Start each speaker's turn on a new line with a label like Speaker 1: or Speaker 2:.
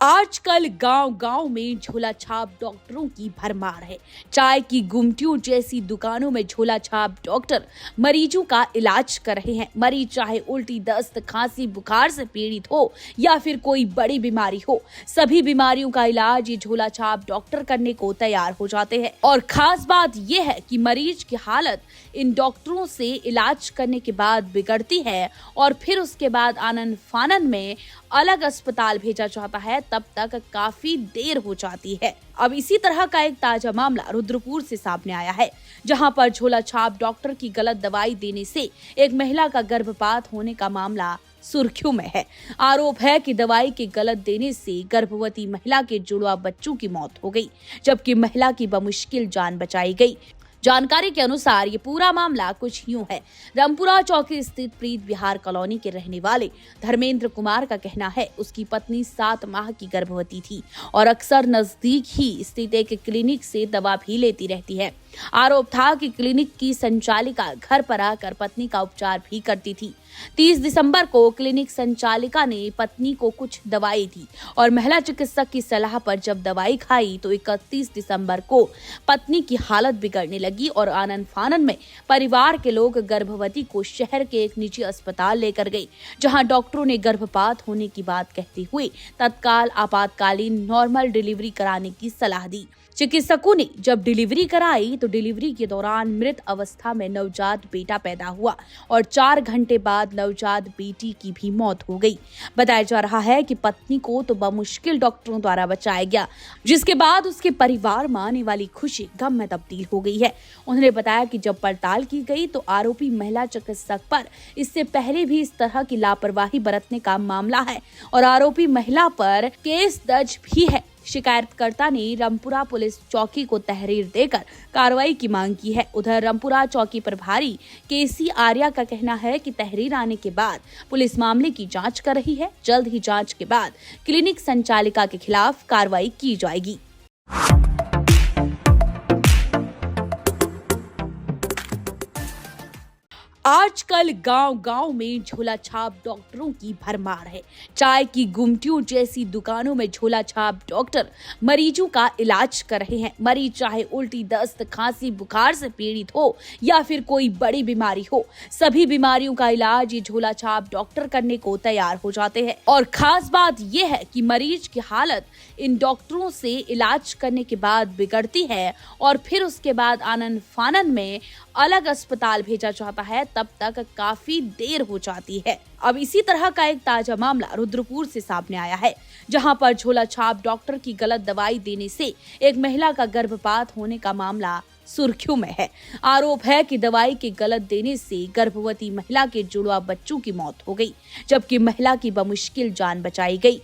Speaker 1: आजकल गांव-गांव में झोला छाप डॉक्टरों की भरमार है। चाय की गुमटियों जैसी दुकानों में झोला छाप डॉक्टर मरीजों का इलाज कर रहे हैं। मरीज चाहे उल्टी, दस्त, खांसी, बुखार से पीड़ित हो या फिर कोई बड़ी बीमारी हो, सभी बीमारियों का इलाज ये झोला छाप डॉक्टर करने को तैयार हो जाते हैं। और खास बात यह है कि मरीज की हालत इन डॉक्टरों से इलाज करने के बाद बिगड़ती है और फिर उसके बाद आनन फानन में अलग अस्पताल भेजा जाता है, तब तक काफी देर हो जाती है। अब इसी तरह का एक ताजा मामला रुद्रपुर से सामने आया है, जहां पर झोला छाप डॉक्टर की गलत दवाई देने से एक महिला का गर्भपात होने का मामला सुर्खियों में है। आरोप है कि दवाई के गलत देने से गर्भवती महिला के जुड़वा बच्चों की मौत हो गई, जबकि महिला की बमुश्किल जान बचाई गई। जानकारी के अनुसार ये पूरा मामला कुछ यूं है। रामपुरा चौकी स्थित प्रीत विहार कॉलोनी के रहने वाले धर्मेंद्र कुमार का कहना है, उसकी पत्नी 7 माह की गर्भवती थी और अक्सर नजदीक ही स्थित एक क्लिनिक से दवा भी लेती रहती है। आरोप था कि क्लिनिक की संचालिका घर पर आकर पत्नी का उपचार भी करती थी। 30 दिसंबर को क्लिनिक संचालिका ने पत्नी को कुछ दवाई दी और महिला चिकित्सक की सलाह पर जब दवाई खाई तो 31 दिसंबर को पत्नी की हालत बिगड़ने लगी और आनन फानन में परिवार के लोग गर्भवती को शहर के एक निजी अस्पताल लेकर गए, जहां डॉक्टरों ने गर्भपात होने की बात कहते हुए तत्काल आपातकालीन नॉर्मल डिलीवरी कराने की सलाह दी। चिकित्सकों ने जब डिलीवरी कराई तो डिलीवरी के दौरान मृत अवस्था में नवजात बेटा पैदा हुआ और 4 घंटे बाद नवजात बेटी की भी मौत हो गई। बताया जा रहा है कि पत्नी को तो बमुश्किल डॉक्टरों द्वारा बचाया गया, जिसके बाद उसके परिवार में आने वाली खुशी गम में तब्दील हो गई है। उन्होंने बताया कि जब पड़ताल की गई तो आरोपी महिला चिकित्सक पर इससे पहले भी इस तरह की लापरवाही बरतने का मामला है और आरोपी महिला पर केस दर्ज भी है। शिकायतकर्ता ने रामपुरा पुलिस चौकी को तहरीर देकर कार्रवाई की मांग की है। उधर रामपुरा चौकी प्रभारी केसी आर्या का कहना है कि तहरीर आने के बाद पुलिस मामले की जांच कर रही है। जल्द ही जांच के बाद क्लिनिक संचालिका के खिलाफ कार्रवाई की जाएगी। आजकल गांव-गांव में झोला छाप डॉक्टरों की भरमार है। चाय की गुमटियों जैसी दुकानों में झोला छाप डॉक्टर मरीजों का इलाज कर रहे हैं। मरीज चाहे उल्टी, दस्त, खांसी, बुखार से पीड़ित हो या फिर कोई बड़ी बीमारी हो, सभी बीमारियों का इलाज ये झोला छाप डॉक्टर करने को तैयार हो जाते हैं। और खास बात यह है कि मरीज की हालत इन डॉक्टरों से इलाज करने के बाद बिगड़ती है और फिर उसके बाद आनन फानन में अलग अस्पताल भेजा जाता है, तब तक काफी देर हो जाती है। अब इसी तरह का एक ताजा मामला रुद्रपुर से सामने आया है, जहां पर झोला छाप डॉक्टर की गलत दवाई देने से एक महिला का गर्भपात होने का मामला सुर्खियों में है। आरोप है कि दवाई के गलत देने से गर्भवती महिला के जुड़वा बच्चों की मौत हो गई, जबकि महिला की बमुश्किल जान बचाई गई।